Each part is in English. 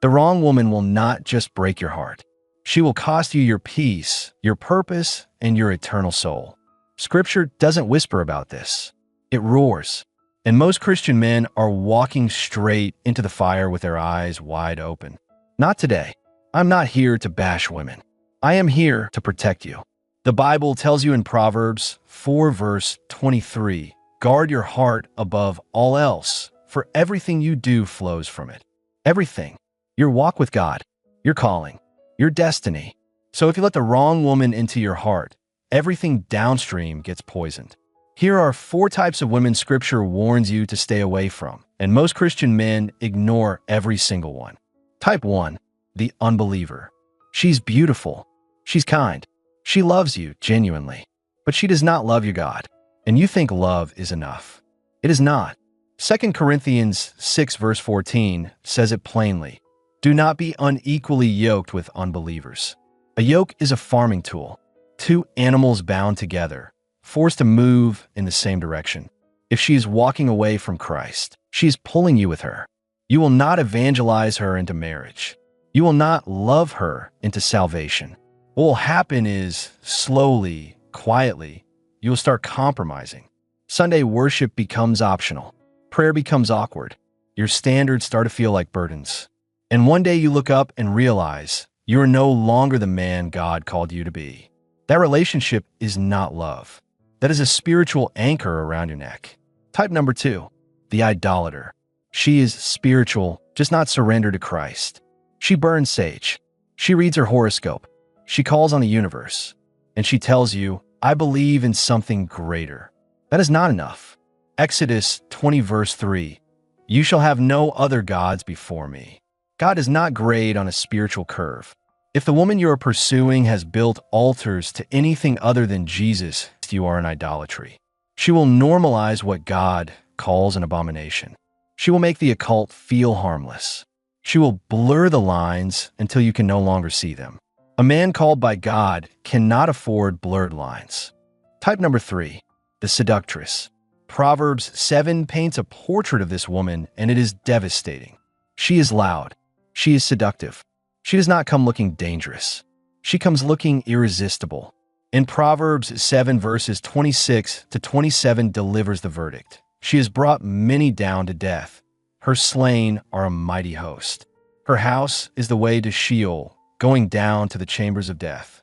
The wrong woman will not just break your heart. She will cost you your peace, your purpose, and your eternal soul. Scripture doesn't whisper about this. It roars. And most Christian men are walking straight into the fire with their eyes wide open. Not today. I'm not here to bash women. I am here to protect you. The Bible tells you in Proverbs 4 verse 23, guard your heart above all else, for everything you do flows from it. Everything. Your walk with God, your calling, your destiny. So if you let the wrong woman into your heart, everything downstream gets poisoned. Here are 4 types of women Scripture warns you to stay away from, and most Christian men ignore every single one. Type 1. The unbeliever. She's beautiful. She's kind. She loves you genuinely, but she does not love your God, and you think love is enough. It is not. 2 Corinthians 6 verse 14 says it plainly. Do not be unequally yoked with unbelievers. A yoke is a farming tool. 2 animals bound together, forced to move in the same direction. If she is walking away from Christ, she is pulling you with her. You will not evangelize her into marriage. You will not love her into salvation. What will happen is, slowly, quietly, you will start compromising. Sunday worship becomes optional. Prayer becomes awkward. Your standards start to feel like burdens. And one day you look up and realize you are no longer the man God called you to be. That relationship is not love. That is a spiritual anchor around your neck. Type number 2, the idolater. She is spiritual, just not surrendered to Christ. She burns sage. She reads her horoscope. She calls on the universe. And she tells you, I believe in something greater. That is not enough. Exodus 20 verse 3, you shall have no other gods before me. God does not grade on a spiritual curve. If the woman you are pursuing has built altars to anything other than Jesus, you are in idolatry. She will normalize what God calls an abomination. She will make the occult feel harmless. She will blur the lines until you can no longer see them. A man called by God cannot afford blurred lines. Type number 3, the seductress. Proverbs 7 paints a portrait of this woman, and it is devastating. She is loud. She is seductive. She does not come looking dangerous. She comes looking irresistible. In Proverbs 7 verses 26 to 27 delivers the verdict. She has brought many down to death. Her slain are a mighty host. Her house is the way to Sheol, going down to the chambers of death.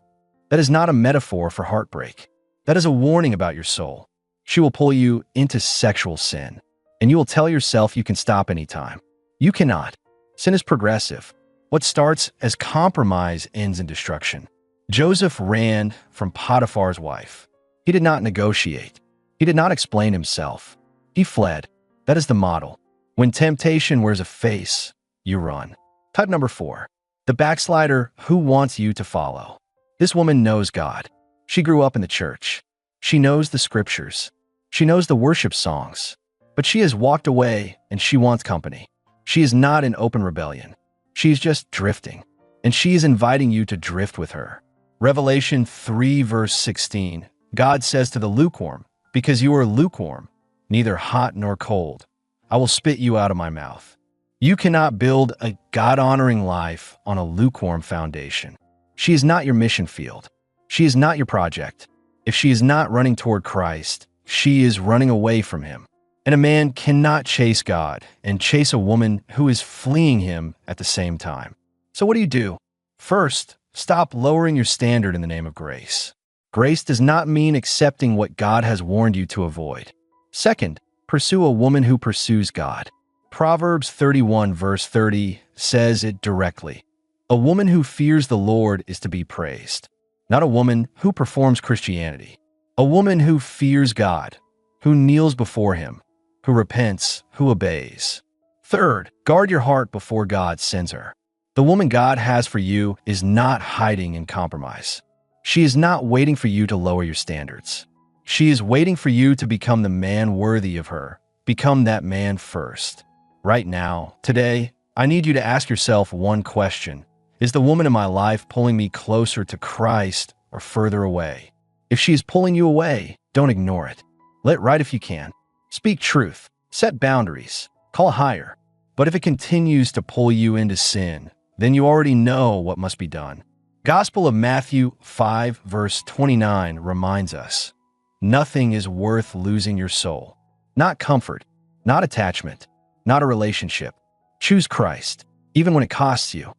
That is not a metaphor for heartbreak. That is a warning about your soul. She will pull you into sexual sin, and you will tell yourself you can stop anytime. You cannot. Sin is progressive. What starts as compromise ends in destruction. Joseph ran from Potiphar's wife. He did not negotiate. He did not explain himself. He fled. That is the model. When temptation wears a face, you run. Type number 4, the backslider who wants you to follow. This woman knows God. She grew up in the church. She knows the scriptures. She knows the worship songs. But she has walked away and she wants company. She is not in open rebellion. She is just drifting. And she is inviting you to drift with her. Revelation 3 verse 16, God says to the lukewarm, because you are lukewarm, neither hot nor cold, I will spit you out of my mouth. You cannot build a God-honoring life on a lukewarm foundation. She is not your mission field. She is not your project. If she is not running toward Christ, she is running away from him. And a man cannot chase God and chase a woman who is fleeing him at the same time. So what do? First, stop lowering your standard in the name of grace. Grace does not mean accepting what God has warned you to avoid. Second, pursue a woman who pursues God. Proverbs 31 verse 30 says it directly. A woman who fears the Lord is to be praised, not a woman who performs Christianity. A woman who fears God, who kneels before him, who repents, who obeys. Third, guard your heart before God sends her. The woman God has for you is not hiding in compromise. She is not waiting for you to lower your standards. She is waiting for you to become the man worthy of her. Become that man first. Right now, today, I need you to ask yourself one question. Is the woman in my life pulling me closer to Christ or further away? If she is pulling you away, don't ignore it. Let right if you can. Speak truth. Set boundaries. Call higher. But if it continues to pull you into sin, then you already know what must be done. Gospel of Matthew 5, verse 29 reminds us, nothing is worth losing your soul. Not comfort, not attachment, not a relationship. Choose Christ, even when it costs you.